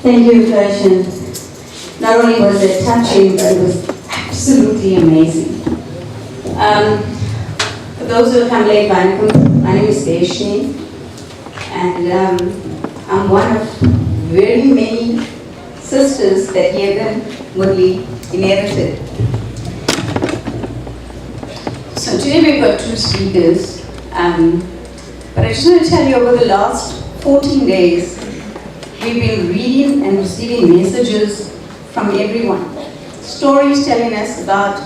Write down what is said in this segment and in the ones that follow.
Thank you, Darshan. Not only was it touching, but it was absolutely amazing. For those who have come late, my name is Deshni, and I'm one of very many sisters that Yegan Moodley inherited. So today we've got two speakers, but I just want to tell you, over the last 14 days, we've been reading and receiving messages from everyone. Stories telling us about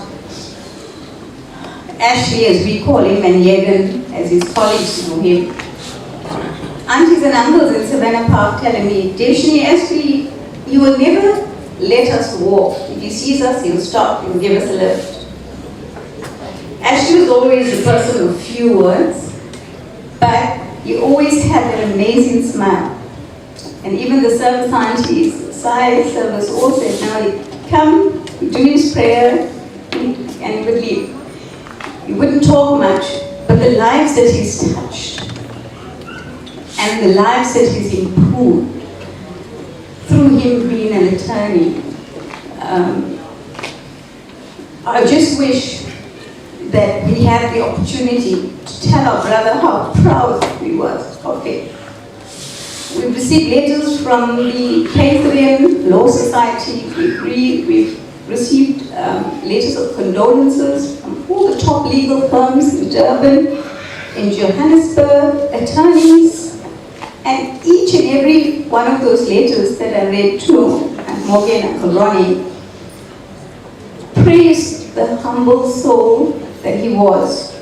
Ashley, as we call him, and Yegan, as his colleagues know him. Aunties and uncles in Savannah Park telling me, Deshni, Ashley, he will never let us walk. If he sees us, he'll stop, he'll give us a lift. Ashley was always a person of few words, but he always had an amazing smile. And even the service aunties, side service, all said, now he'd come, he'd do his prayer, and he would leave. He wouldn't talk much, but the lives that he's touched, and the lives that he's improved, through him being an attorney, I just wish that we had the opportunity to tell our brother how proud we were of him. We've received letters from the Kaiserlian Law Society. We've received letters of condolences from all the top legal firms in Durban, in Johannesburg, attorneys, and each and every one of those letters that I read to Morgan and Uncle Ronnie praised the humble soul that he was.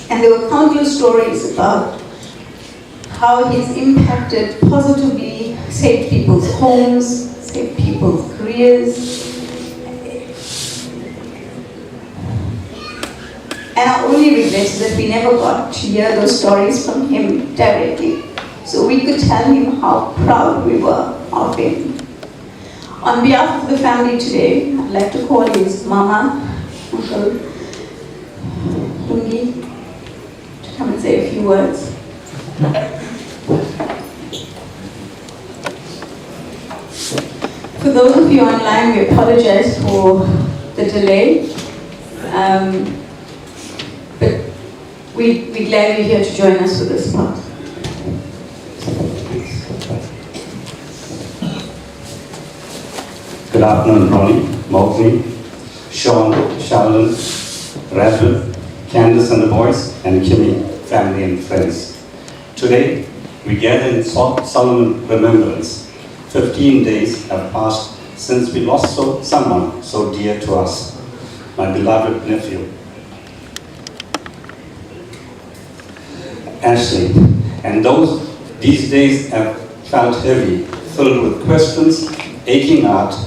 And there were countless stories about how he's impacted positively, saved people's homes, saved people's careers. And our only regret is that we never got to hear those stories from him directly, so we could tell him how proud we were of him. On behalf of the family today, I'd like to call his mama, Uncle Hungi, to come and say a few words. For those of you online, we apologize for the delay, but we're glad you're here to join us for this part. Good afternoon, Ronnie, Mowgli, Sean, Sheldon, Radford, Candace and the boys, and Kimmy, family and friends. Today, we gather in solemn remembrance. 15 days have passed since we lost someone so dear to us, my beloved nephew, Ashley. And these days have felt heavy, filled with questions, aching hearts.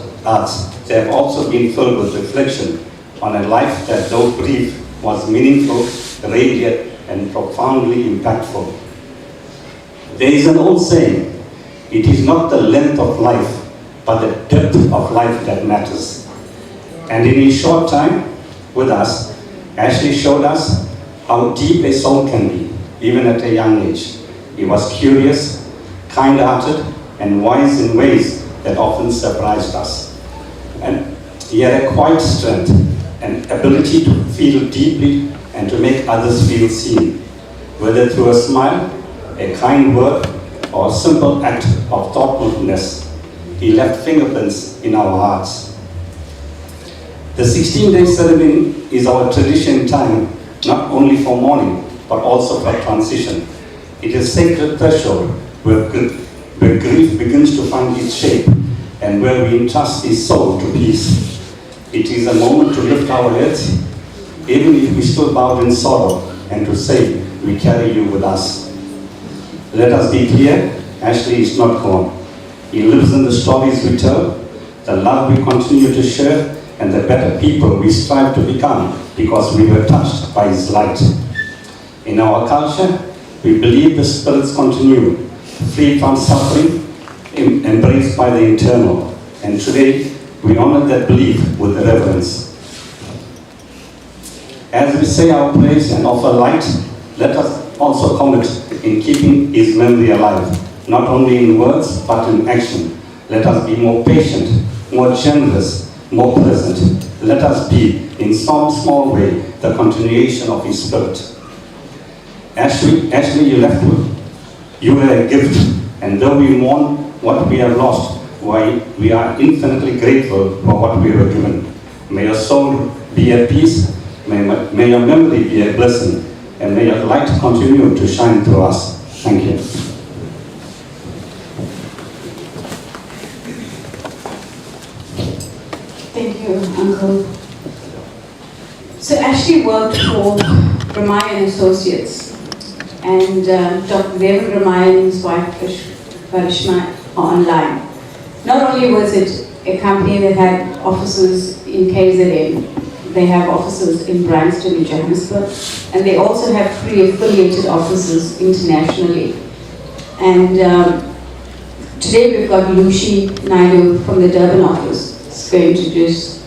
They have also been filled with reflection on a life that, though brief, was meaningful, radiant, and profoundly impactful. There is an old saying, it is not the length of life, but the depth of life that matters. And in his short time with us, Ashley showed us how deep a soul can be, even at a young age. He was curious, kind-hearted, and wise in ways that often surprised us. And he had a quiet strength and ability to feel deeply and to make others feel seen, whether through a smile, a kind word, or a simple act of thoughtfulness. He left fingerprints in our hearts. The 16-day ceremony is our tradition time, not only for mourning, but also for transition. It is a sacred threshold where grief begins to find its shape and where we entrust his soul to peace. It is a moment to lift our heads, even if we still bowed in sorrow, and to say, we carry you with us. Let us be clear, Ashley is not gone. He lives in the stories we tell, the love we continue to share, and the better people we strive to become because we were touched by his light. In our culture, we believe the spirits continue, free from suffering, embraced by the eternal. And today, we honor that belief with reverence. As we say our prayers and offer light, let us also commit in keeping his memory alive, not only in words, but in action. Let us be more patient, more generous, more present. Let us be, in some small way, the continuation of his spirit. Ashley, you were a gift, and though we mourn what we have lost, we are infinitely grateful for what we were given. May your soul be at peace, may your memory be a blessing, and may your light continue to shine through us. Thank you. Thank you, Uncle. So Ashley worked for Ramaya & Associates, and Dr. Devan Ramaya and his wife, Varishma, are online. Not only was it a company that had offices in KZN, they have offices in Bryanston and Johannesburg, and they also have 3 affiliated offices internationally. And today we've got Lucy Naidu from the Durban office. It's going to just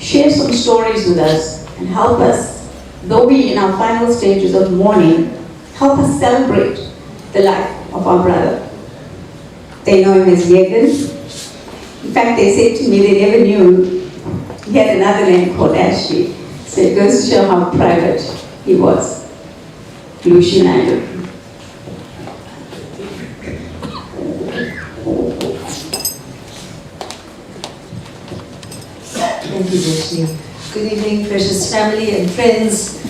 share some stories with us and help us, though we in our final stages of mourning, help us celebrate the life of our brother. They know him as Yegan. In fact, they said to me they never knew he had another name called Ashley. So it goes to show how private he was. Lucian Idol. Thank you, Joshua. Good evening, precious family and friends,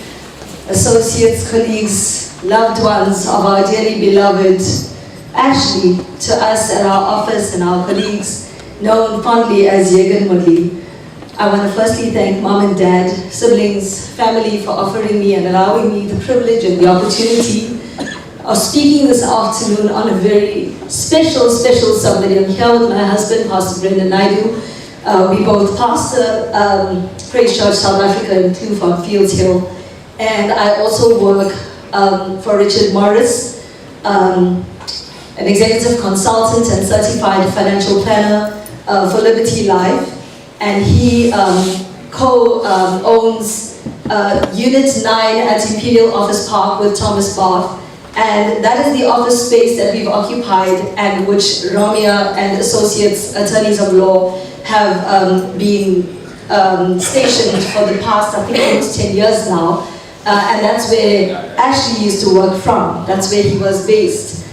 associates, colleagues, loved ones of our dearly beloved Ashley, to us at our office and our colleagues, known fondly as Yegan Moodley. I want to firstly thank Mom and Dad, siblings, family for offering me and allowing me the privilege and the opportunity of speaking this afternoon on a very special somebody. I'm here with my husband, Pastor Brendan Naidu. We both pastor Praise Church South Africa in Kloof Fields Hill. And I also work for Richard Morris, an executive consultant and certified financial planner for Liberty Life. And he co-owns Unit 9 at Imperial Office Park with Thomas Barth. And that is the office space that we've occupied and which Ramia and Associates Attorneys of Law have been stationed for the past, I think, almost 10 years now. And that's where Ashley used to work from. That's where he was based.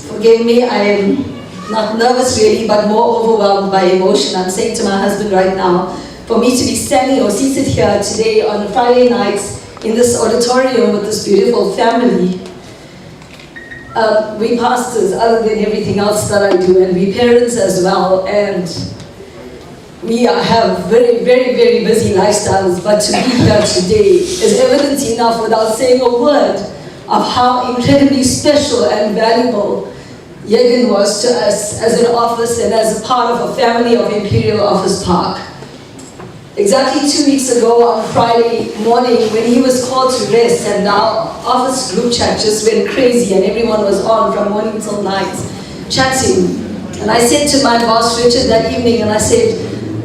Forgive me, I am not nervous really, but more overwhelmed by emotion. I'm saying to my husband right now, for me to be standing or seated here today on Friday nights in this auditorium with this beautiful family. We pastors, other than everything else that I do, and we parents as well, and we have very, very, very busy lifestyles, but to be here today is evident enough without saying a word of how incredibly special and valuable Yegan was to us as an office and as a part of a family of Imperial Office Park. Exactly 2 weeks ago on Friday morning when he was called to rest and our office group chat just went crazy and everyone was on from morning till night chatting. And I said to my boss Richard that evening, and I said,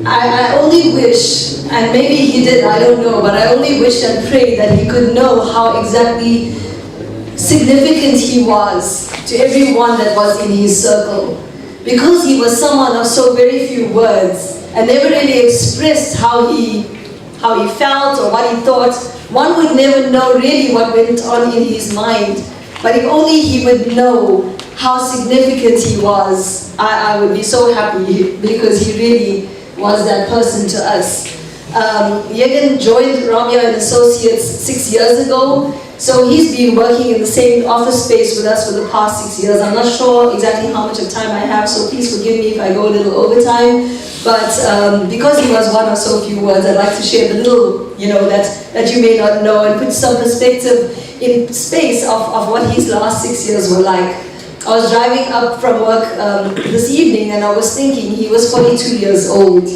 I only wish, and maybe he did, I don't know, but I only wish and pray that he could know how exactly significant he was to everyone that was in his circle. Because he was someone of so very few words and never really expressed how he felt or what he thought, one would never know really what went on in his mind. But if only he would know how significant he was, I would be so happy, because he really was that person to us. Yegan joined Ramia and Associates 6 years ago, so he's been working in the same office space with us for the past 6 years. I'm not sure exactly how much of time I have, so please forgive me if I go a little overtime. But because he was one of so few words, I'd like to share the little, that you may not know, and put some perspective in space of what his last 6 years were like. I was driving up from work this evening and I was thinking he was 42 years old.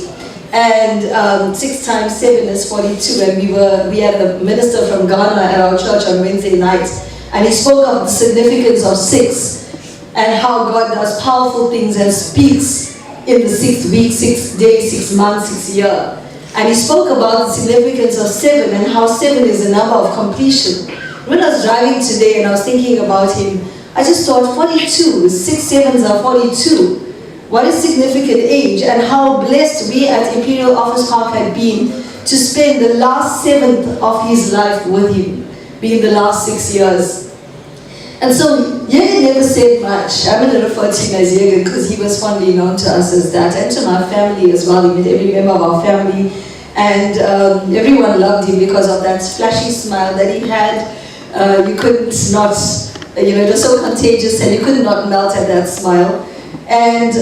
And 6 times 7 is 42, and we had a minister from Ghana at our church on Wednesday night, and he spoke of the significance of 6 and how God does powerful things and speaks in the 6th week, 6th day, 6 months, 6th year. And he spoke about the significance of 7 and how 7 is a number of completion. When I was driving today and I was thinking about him, I just thought 42, 6 sevens are 42. What a significant age, and how blessed we at Imperial Office Park had been to spend the last 7th of his life with him, being the last 6 years. And so Yegan never said much. I'm going to refer to him as Yegan because he was fondly known to us as that, and to my family as well. He met every member of our family, and everyone loved him because of that flashy smile that he had. You couldn't not, it was so contagious, and you could not melt at that smile. And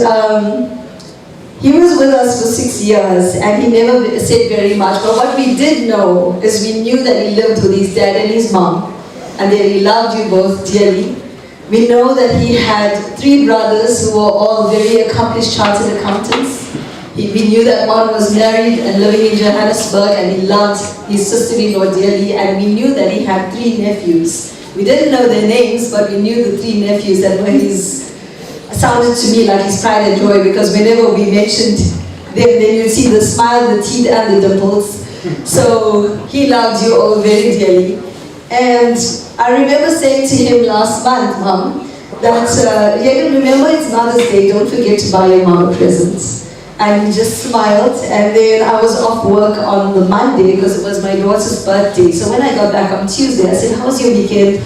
he was with us for 6 years, and he never said very much. But what we did know is we knew that he lived with his dad and his mom, and that he loved you both dearly. We know that he had 3 brothers who were all very accomplished chartered accountants. We knew that one was married and living in Johannesburg, and he loved his sister-in-law dearly, and we knew that he had 3 nephews. We didn't know their names, but we knew the 3 nephews that were his. Sounded to me like his pride and joy, because whenever we mentioned them, then you'd see the smile, the teeth, and the dimples. So he loved you all very dearly. And I remember saying to him last month, Mom, that Yegan, remember it's Mother's Day, don't forget to buy your mom a present. And he just smiled, and then I was off work on the Monday because it was my daughter's birthday. So when I got back on Tuesday, I said, "How was your weekend?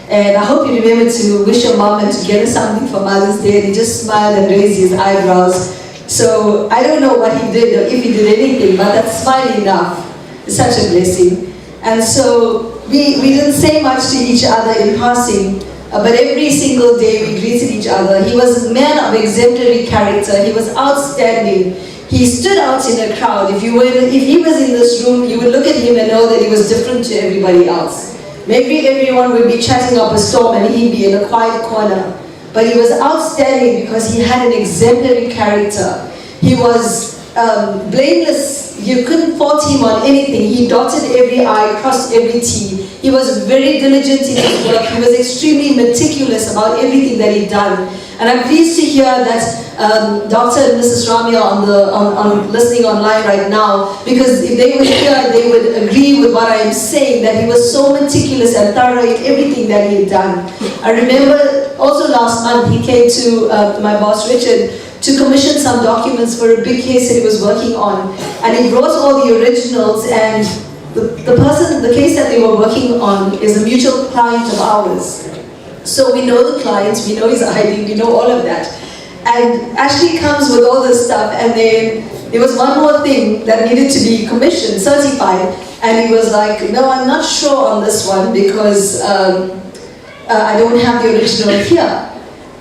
And I hope you remember to wish your mom and to get her something for Mother's Day." And he just smiled and raised his eyebrows. So I don't know what he did or if he did anything, but that smile enough is such a blessing. And so we didn't say much to each other in passing, but every single day we greeted each other. He was a man of exemplary character. He was outstanding. He stood out in a crowd. If he was in this room, you would look at him and know that he was different to everybody else. Maybe everyone would be chatting up a storm and he'd be in a quiet corner. But he was outstanding because he had an exemplary character. He was blameless. You couldn't fault him on anything. He dotted every I, crossed every T. He was very diligent in his work. He was extremely meticulous about everything that he'd done. And I'm pleased to hear that Dr. and Mrs. Ramya on listening online right now, because if they were here, they would agree with what I am saying, that he was so meticulous and thorough in everything that he had done. I remember also last month he came to my boss Richard to commission some documents for a big case that he was working on, and he brought all the originals, and the case that they were working on is a mutual client of ours. So we know the clients, we know his ID, we know all of that. And Ashley comes with all this stuff, and then there was one more thing that needed to be commissioned, certified, and he was like, "No, I'm not sure on this one because I don't have the original here."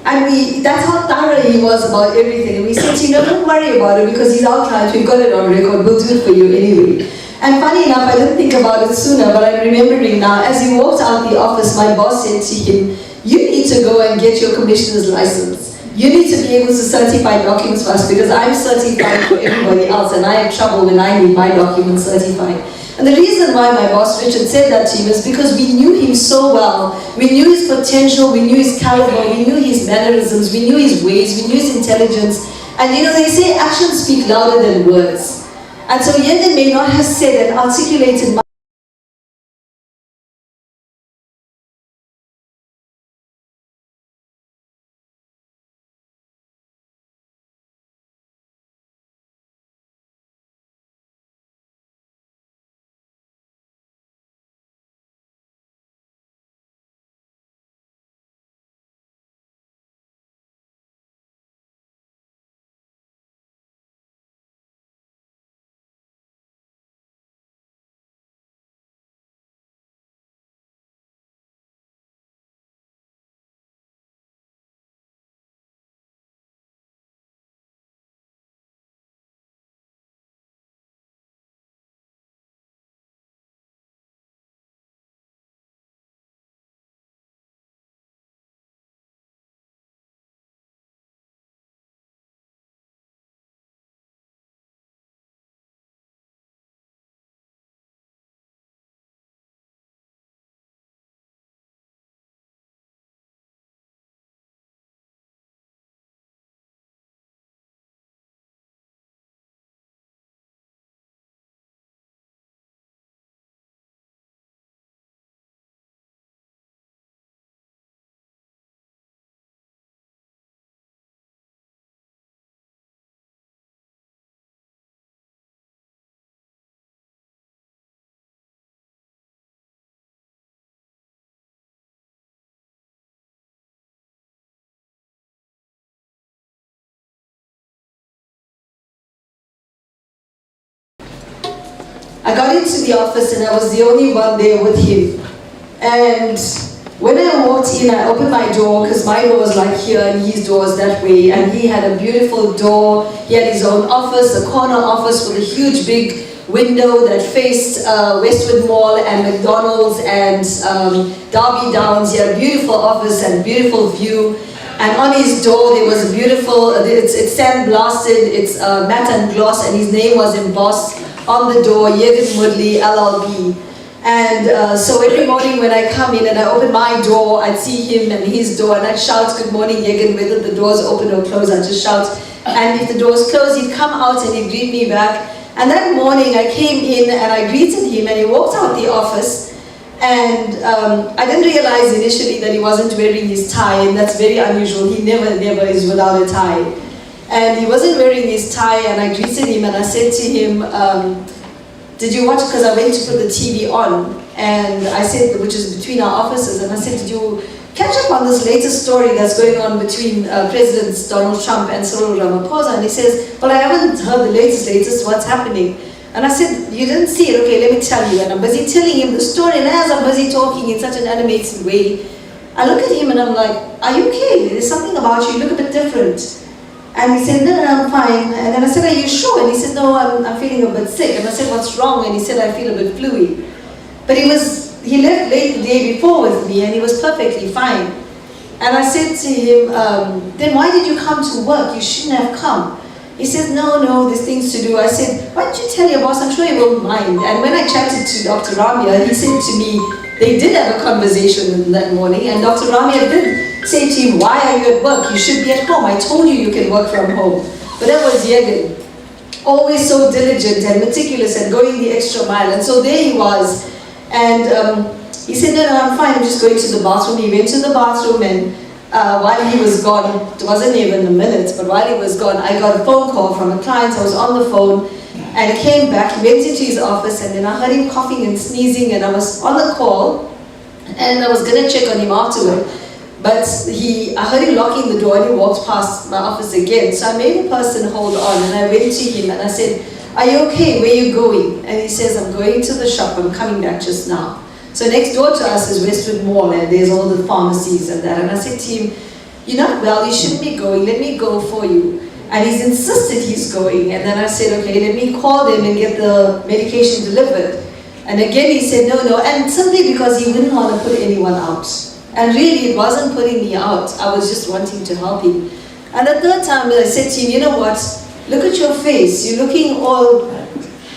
And that's how thorough he was about everything. And we said, "Don't worry about it because he's our client, we've got it on record, we'll do it for you anyway." And funny enough, I didn't think about it sooner, but I'm remembering now, as he walked out the office, my boss said to him, "You need to go and get your commissioner's license. You need to be able to certify documents for us because I'm certified for everybody else and I have trouble when I need my documents certified." And the reason why my boss Richard said that to him is because we knew him so well. We knew his potential, we knew his caliber, we knew his mannerisms, we knew his ways, we knew his intelligence. And they say actions speak louder than words. And so Yegan may not have said and articulated much. I got into the office and I was the only one there with him. And when I walked in, I opened my door because my door was like here and his door was that way. And he had a beautiful door. He had his own office, a corner office with a huge big window that faced Westwood Mall and McDonald's and Derby Downs. He had a beautiful office and beautiful view. And on his door there was a beautiful, it's sandblasted, it's matte and gloss, and his name was embossed on the door, Yegan Moodley, LLB. And so every morning when I come in and I open my door, I'd see him and his door, and I'd shout, "Good morning, Yegan," whether the door's open or closed, I'd just shout. And if the door's closed, he'd come out and he'd greet me back. And that morning I came in and I greeted him, and he walked out the office. And I didn't realize initially that he wasn't wearing his tie, and that's very unusual. He never is without a tie. And he wasn't wearing his tie, and I greeted him and I said to him, did you watch, because I went to put the TV on, and I said, which is between our offices, and I said, did you catch up on this latest story that's going on between Presidents Donald Trump and Cyril Ramaphosa? And he says, well, I haven't heard the latest, what's happening? And I said, you didn't see it? Okay, let me tell you. And I'm busy telling him the story, and as I'm busy talking in such an animated way, I look at him and I'm like, are you okay? There's something about you, you look a bit different. And he said, no, I'm fine. And then I said, are you sure? And he said, no, I'm feeling a bit sick. And I said, what's wrong? And he said, I feel a bit fluey. But he left late the day before with me, and he was perfectly fine. And I said to him, then why did you come to work? You shouldn't have come. He said, no, there's things to do. I said, why don't you tell your boss? I'm sure he won't mind. And when I chatted to Dr. Ramia, he said to me, they did have a conversation that morning, and Dr. Ramia did say to him, why are you at work? You should be at home. I told you can work from home. But that was Yegan, always so diligent and meticulous and going the extra mile. And so there he was. And he said, no, I'm fine, I'm just going to the bathroom. He went to the bathroom, and while he was gone, it wasn't even a minute, but while he was gone, I got a phone call from a client. I was on the phone, and he came back, he went into his office, and then I heard him coughing and sneezing, and I was on the call, and I was going to check on him afterward, but I heard him locking the door, and he walked past my office again. So I made the person hold on, and I went to him, and I said, are you okay? Where are you going? And he says, I'm going to the shop, I'm coming back just now. So next door to us is Westwood Mall, and there's all the pharmacies and that. And I said to him, you're not well, you shouldn't be going, let me go for you. And he's insisted he's going. And then I said, okay, let me call them and get the medication delivered. And again he said, no, and simply because he wouldn't want to put anyone out. And really it wasn't putting me out, I was just wanting to help him. And the third time I said to him, you know what, look at your face, you're looking all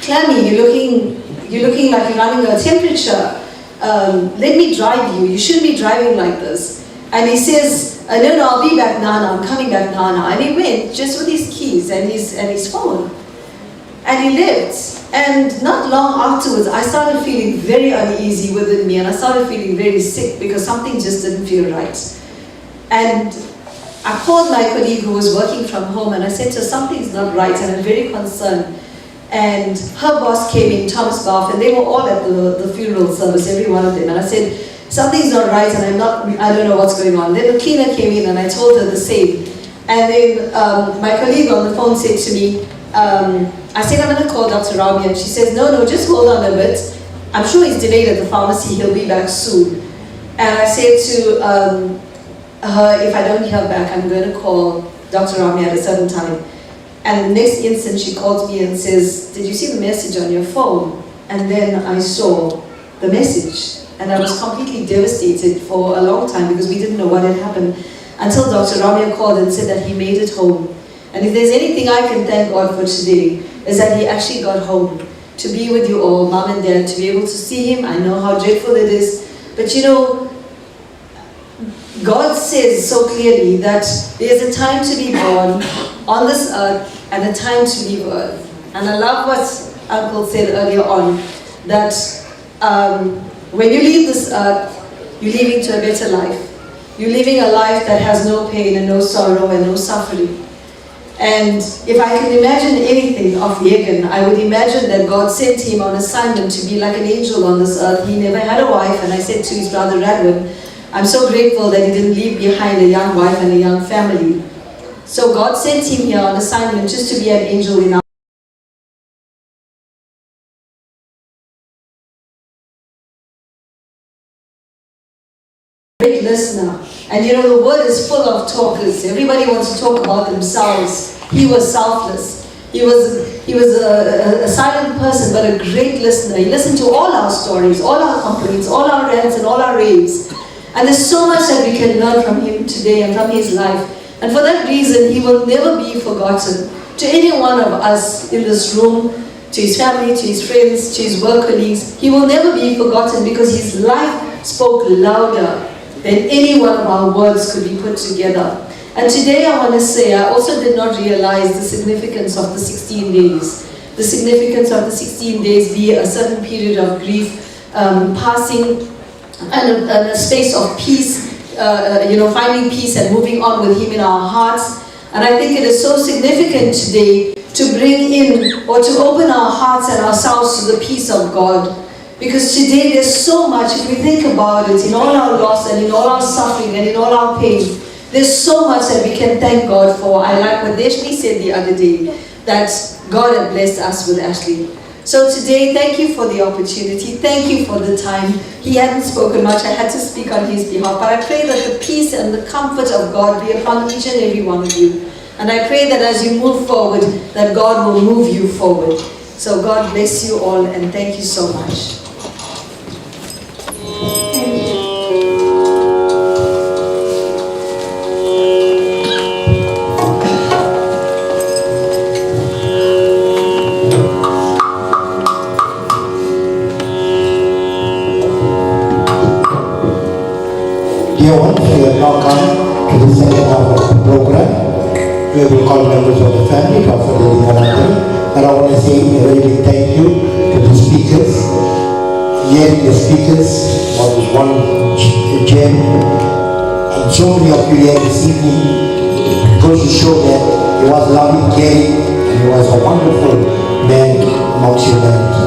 clammy, you're looking like you're running a temperature. Let me drive you, you shouldn't be driving like this. And he says, no, I'll be back now, I'm coming back now. And he went just with his keys and his phone. And he left. And not long afterwards, I started feeling very uneasy within me, and I started feeling very sick because something just didn't feel right. And I called my colleague who was working from home, and I said to her, something's not right, and I'm very concerned. And her boss came in, Thomas Bath, and they were all at the funeral service, every one of them. And I said, something's not right, and I don't know what's going on. Then the cleaner came in, and I told her the same. And then my colleague on the phone said to me, I said, I'm going to call Dr. Ramia. And she says, no, just hold on a bit. I'm sure he's delayed at the pharmacy, he'll be back soon. And I said to her, if I don't hear back, I'm going to call Dr. Ramia at a certain time. And the next instant she calls me and says, did you see the message on your phone? And then I saw the message. And I was completely devastated for a long time because we didn't know what had happened until Dr. Ramia called and said that he made it home. And if there's anything I can thank God for today, is that he actually got home to be with you all, mom and dad, to be able to see him. I know how dreadful it is. But you know, God says so clearly that there's a time to be born on this earth and a time to leave earth. And I love what Uncle said earlier on, that when you leave this earth, you're leaving to a better life. You're living a life that has no pain and no sorrow and no suffering. And if I can imagine anything of Yegan, I would imagine that God sent him on assignment to be like an angel on this earth. He never had a wife, and I said to his brother Radwin, I'm so grateful that he didn't leave behind a young wife and a young family. So God sent him here on assignment just to be an angel in our great listener. And you know, the world is full of talkers. Everybody wants to talk about themselves. He was selfless. He was a silent person, but a great listener. He listened to all our stories, all our complaints, all our rants and all our raves. And there's so much that we can learn from him today and from his life. And for that reason, he will never be forgotten. To any one of us in this room, to his family, to his friends, to his work colleagues, he will never be forgotten because his life spoke louder than any one of our words could be put together. And today I want to say, I also did not realize the significance of the 16 days. The significance of the 16 days be a certain period of grief, passing, and a space of peace, finding peace and moving on with him in our hearts. And I think it is so significant today to bring in or to open our hearts and ourselves to the peace of God. Because today there's so much, if we think about it, in all our loss and in all our suffering and in all our pain, there's so much that we can thank God for. I like what Deshni said the other day, that God had blessed us with Ashley. So today, thank you for the opportunity. Thank you for the time. He hadn't spoken much. I had to speak on his behalf. But I pray that the peace and the comfort of God be upon each and every one of you. And I pray that as you move forward, that God will move you forward. So God bless you all, and thank you so much. Dear ones, we have now come to the second half of the program. We will call members of the family to offer the Yegan. And I want to say a very big thank you to the speakers. Hearing the speakers was one gem, and so many of you here this evening goes to show that he was loving, caring, and he was a wonderful man amongst humanity.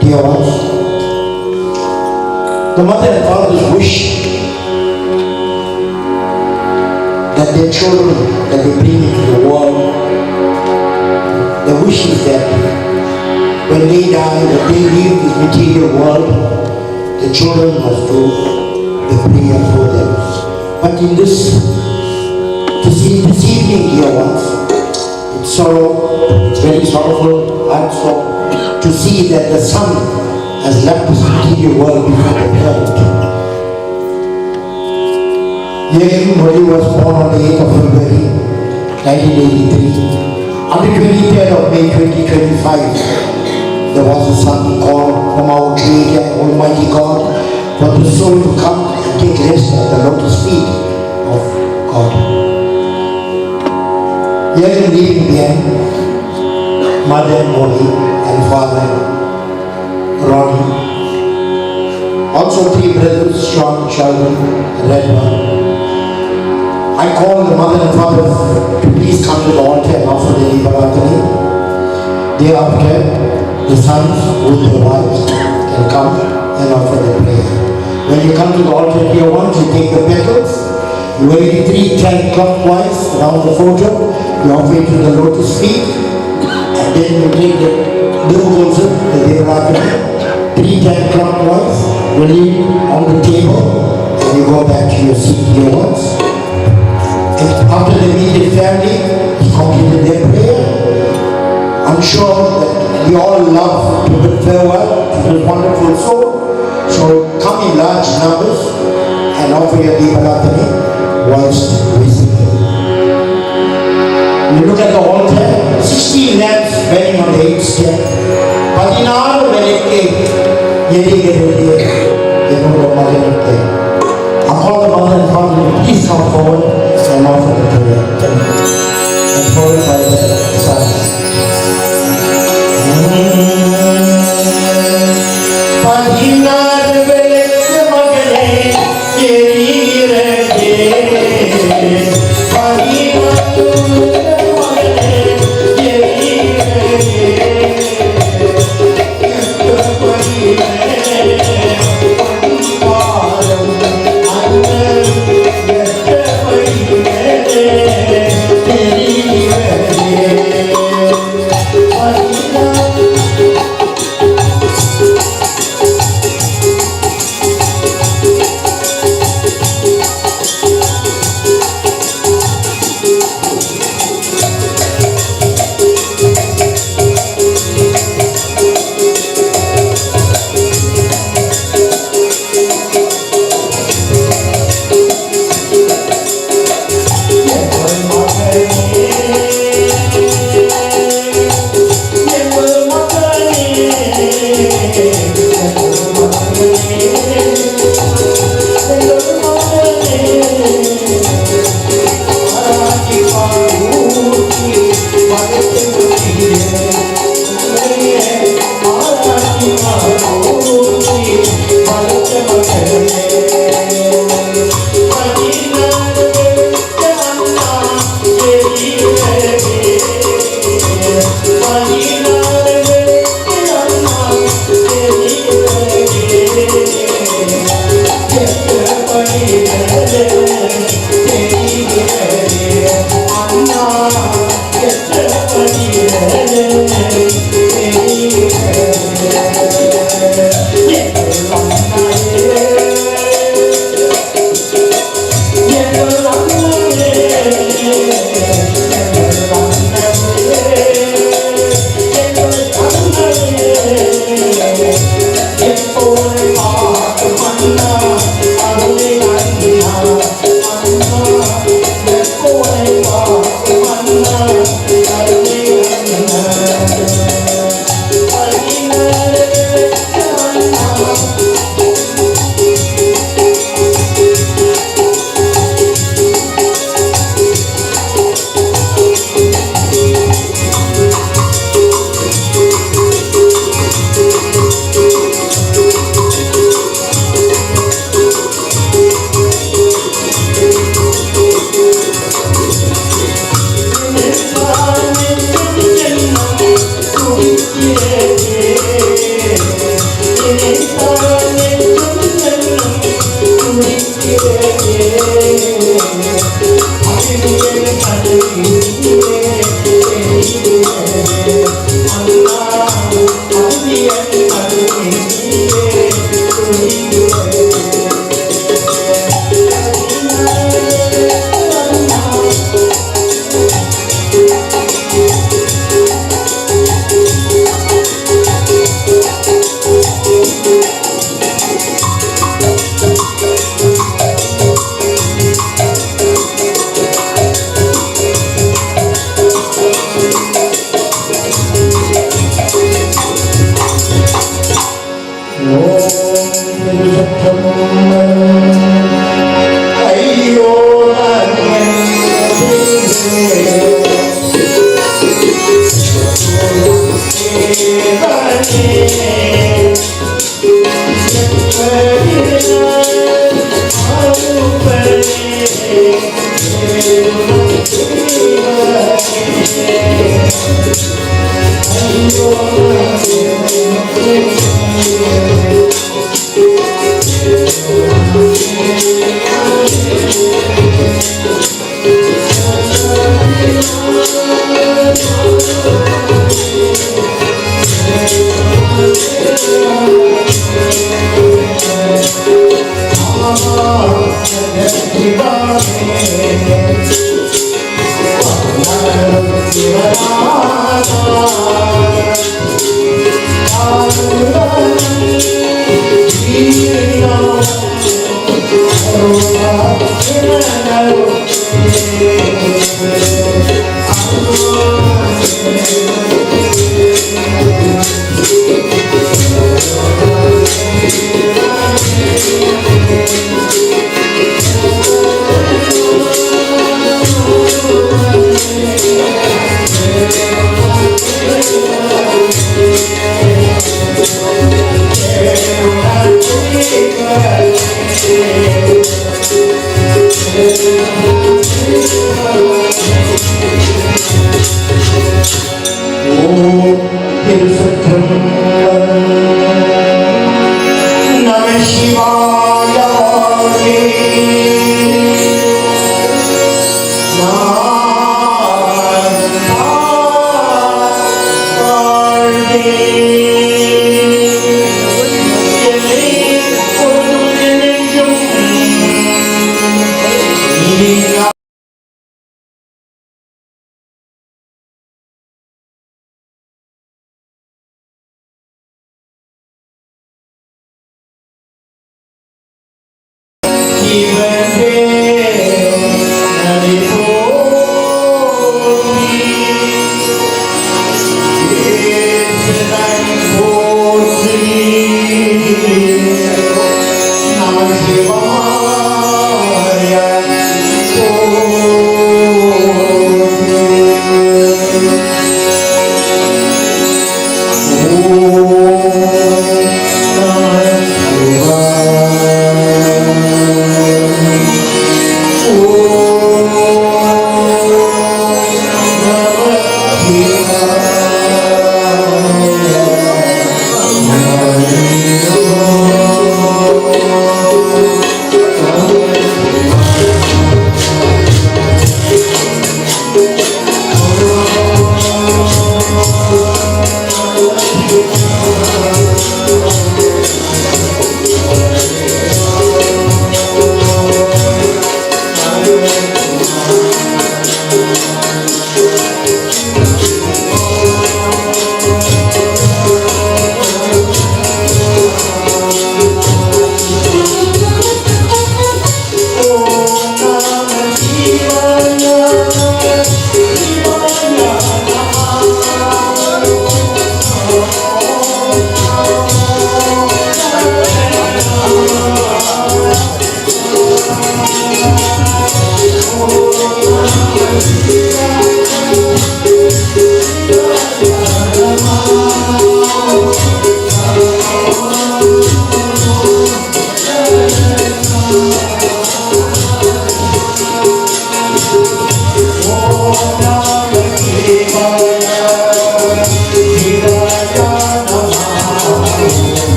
Dear ones, the mother and father's wish that their children that they bring into the world, the wish is that when they die, when they leave this material world, the children must do the prayer for them. But in this evening, dear ones, it's very sorrowful also to see that the son has left this material world before the parent. Yegan Moodley was born on the 8th of February 1983. On the 23rd of May 2025, there was a son called from our Creator, Almighty God, for the soul to come and take rest at the lotus feet of God. Yegan leaving behind mother Molly and father Ronnie. Also 3 brothers, Sean, Sheldon, and Redmond. I call the mother and father to please come to the altar and offer the liberatory. Thereafter, the sons with their wives can come and offer the prayer. When you come to the altar, dear ones, you take the petals, you wave 3 times clockwise around the photo, you offer it to the lotus feet, and then you take the also the liberatory, 3 times clockwise, you leave on the table, and you go back to your seat, dear ones. After the immediate family has completed their prayer, I'm sure that we all love to bid farewell to this wonderful soul. So come in large numbers and offer your liberatory whilst we sing. You look at the altar, 16 lamps burning on the 8th step. Padinaru velike yedi gedhe yenu maganate. I call the mother and father, please come forward and offer the prayer. And followed by the son. Padinaru velike magane yedi gedhe. Padinaru velike magane yedi gedhe.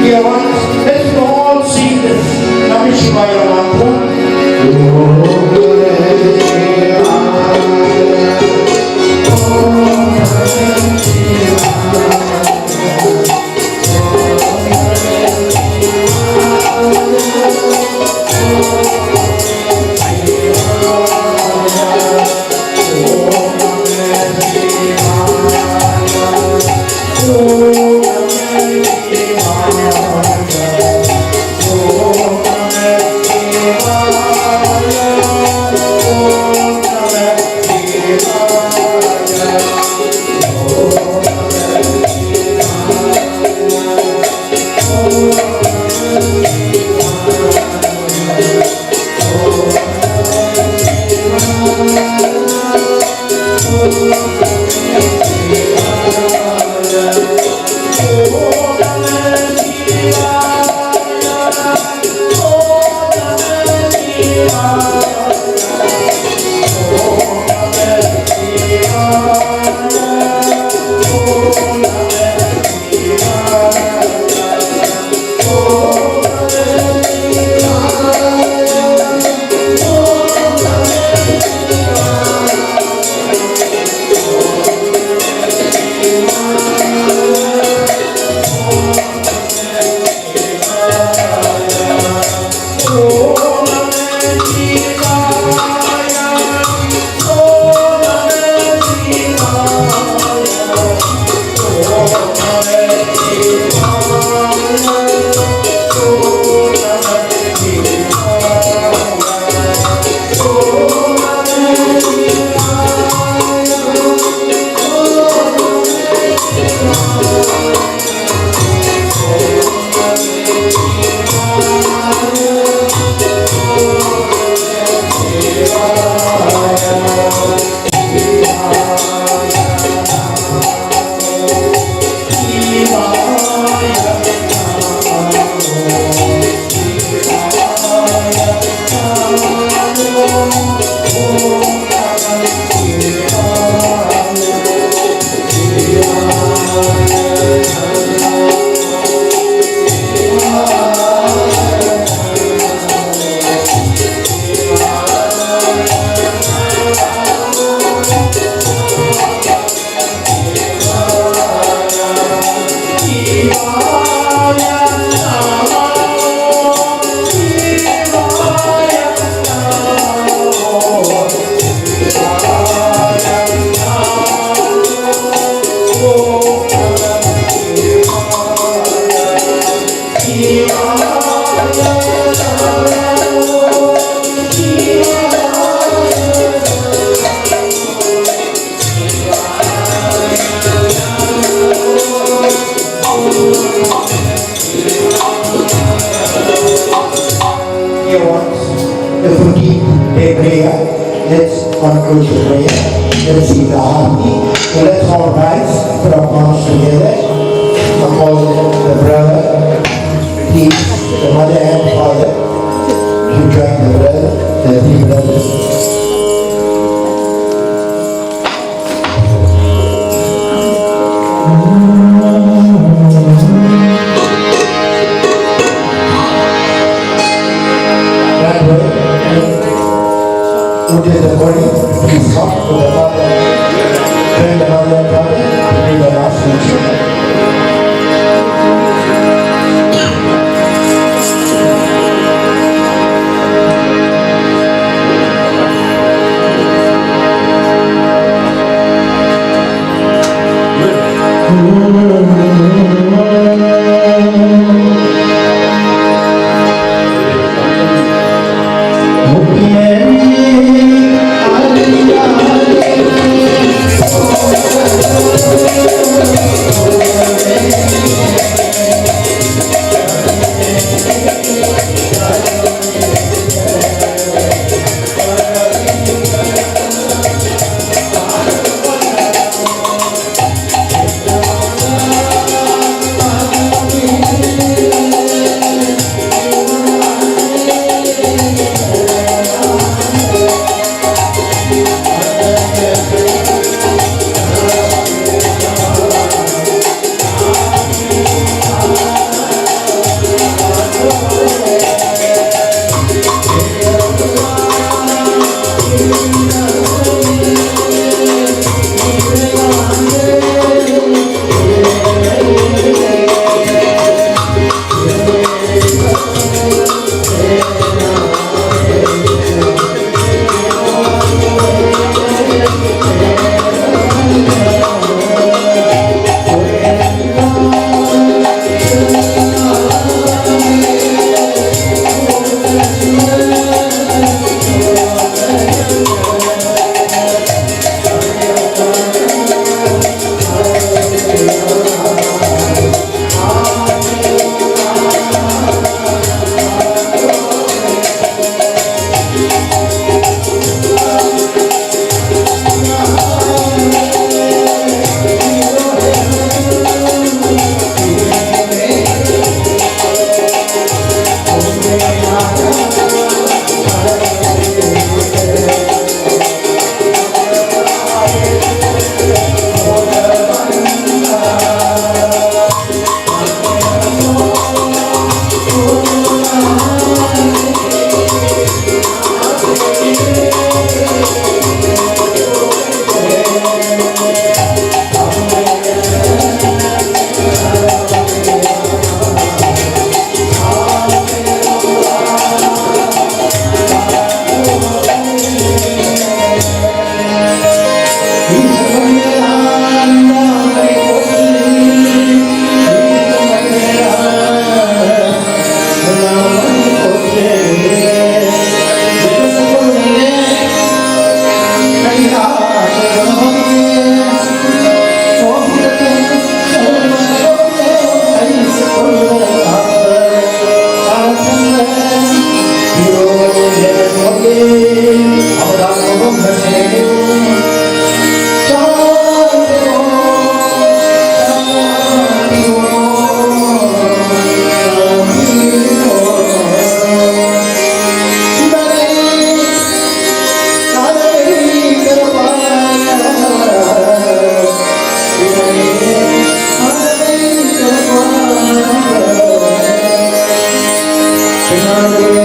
Dear ones, let's all sing this Namah Shivaya mantra. Let's conclude the prayer. Let's see the harmony. So let's all rise, put our palms together. Call the brother, please, the mother and father, to join the brother, the three brothers. Put the body, please come to the mother, join the mother and father, to do the last ritual. Yeah. Thank you.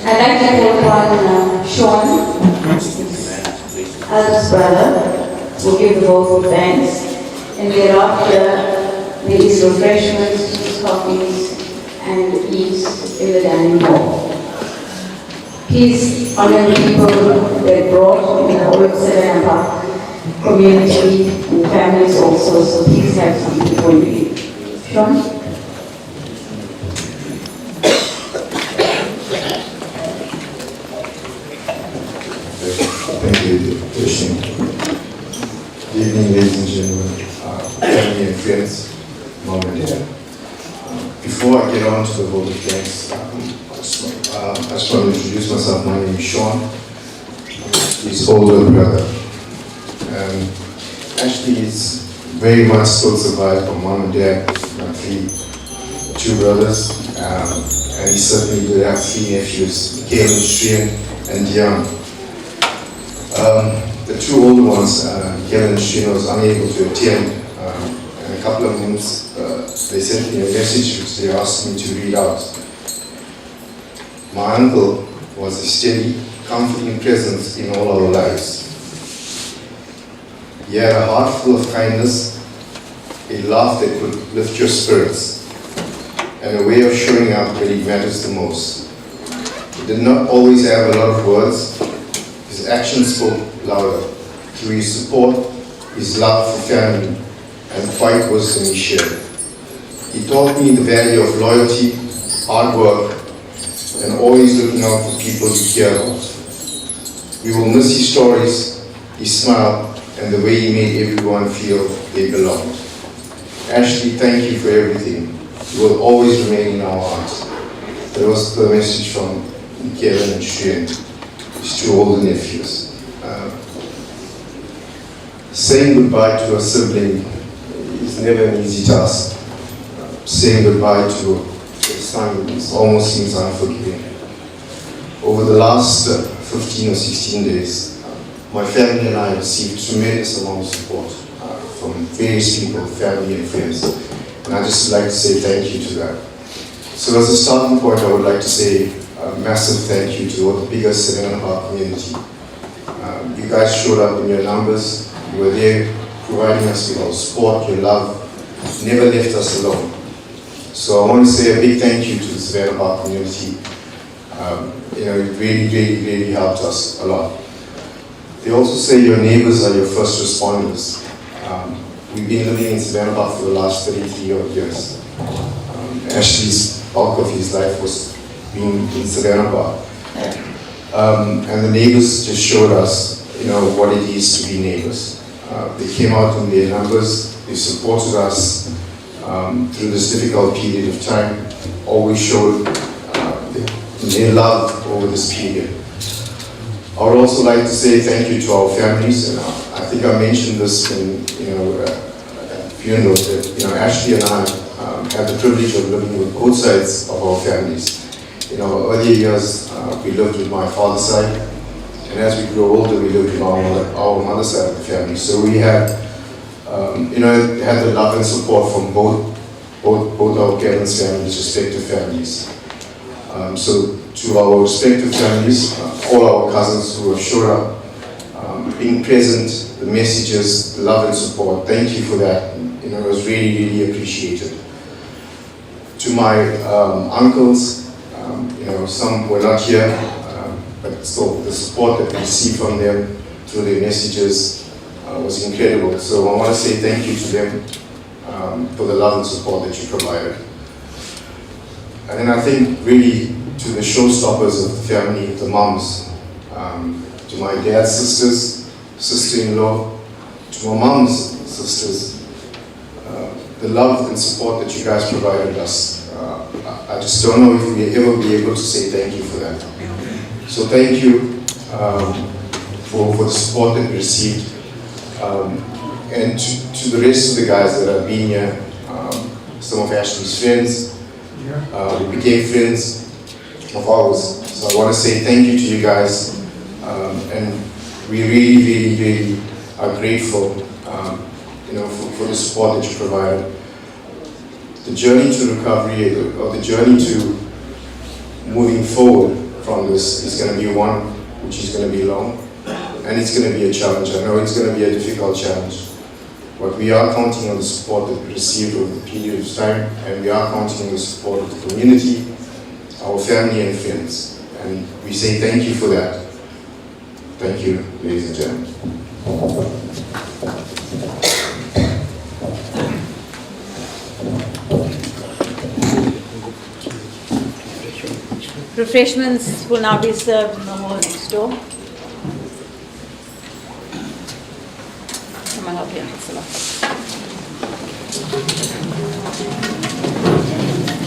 I'd like to call upon Sean, eldest brother, will give the vote of thanks, and thereafter there is refreshments, coffees, and eats in the dining hall. Please honor the people that brought in the whole Savannah Park community and families also, so please have something for you. Sean? Thank you, Krishna. Good evening, ladies and gentlemen, family and friends, mom and dad. Before I get on to the vote of thanks, I just want to introduce myself. My name is Sean. His older brother. Actually, it's very much still survived from mom and dad, my two brothers, and he certainly did have 3 nephews, Yegan, Moodley, and Yegan. The 2 older ones, Yegan Moodley, was unable to attend, and a couple of months they sent me a message which they asked me to read out. My uncle was a steady, comforting presence in all our lives. He had a heart full of kindness, a laugh that could lift your spirits, and a way of showing up when it matters the most. He did not always have a lot of words. His actions spoke louder through his support, his love for family, and quiet wisdom he shared. He taught me the value of loyalty, hard work, and always looking out for people you care about. We will miss his stories, his smile, and the way he made everyone feel they belonged. Ashley, thank you for everything. You will always remain in our hearts. That was the message from Yegan and Moodley, his 2 older nephews. Saying goodbye to a sibling is never an easy task. Saying goodbye to a son almost seems unforgiving. Over the last 15 or 16 days, my family and I received tremendous amount of support from various people, family and friends. And I'd just like to say thank you to that. So as a starting point, I would like to say a massive thank you to all the bigger Savannah Park community. You guys showed up in your numbers. You were there providing us with our support, your love, never left us alone. So I want to say a big thank you to the Savannah Park community. It really helped us a lot. They also say your neighbors are your first responders. We've been living in Savannah Park for the last 33 odd years. Ashley's bulk of his life was being in Savannah Park. And the neighbors just showed us, what it is to be neighbors. They came out in their numbers, they supported us through this difficult period of time, always showed their love over this period. I would also like to say thank you to our families, and I think I mentioned this in funeral that Ashley and I had the privilege of living with both sides of our families. In our earlier years, we lived with my father's side, and as we grew older, we lived with our mother's side of the family. So we had, had the love and support from both our parents' families, respective families. So to our respective families, all our cousins who have showed up, being present, the messages, the love and support, thank you for that. It was really, really appreciated. To my uncles, some were not here, but still the support that we received from them through their messages was incredible. So I want to say thank you to them for the love and support that you provided. And then I think really to the showstoppers of the family, the moms, to my dad's sisters, sister-in-law, to my mom's sisters, the love and support that you guys provided us, I I just don't know if we'll ever be able to say thank you for that. So thank you for the support that we received. And to the rest of the guys that have been here, some of Ashley's friends, we became friends of ours. So I want to say thank you to you guys, and we really are grateful, for the support that you provided. The journey to recovery, or the journey to moving forward from this, is going to be one which is going to be long, and it's going to be a challenge. I know it's going to be a difficult challenge, but we are counting on the support that we received over the period of time, and we are counting on the support of the community, our family and friends, and we say thank you for that. Thank you, ladies and gentlemen. Refreshments will now be served in the hall next door. Come and help you.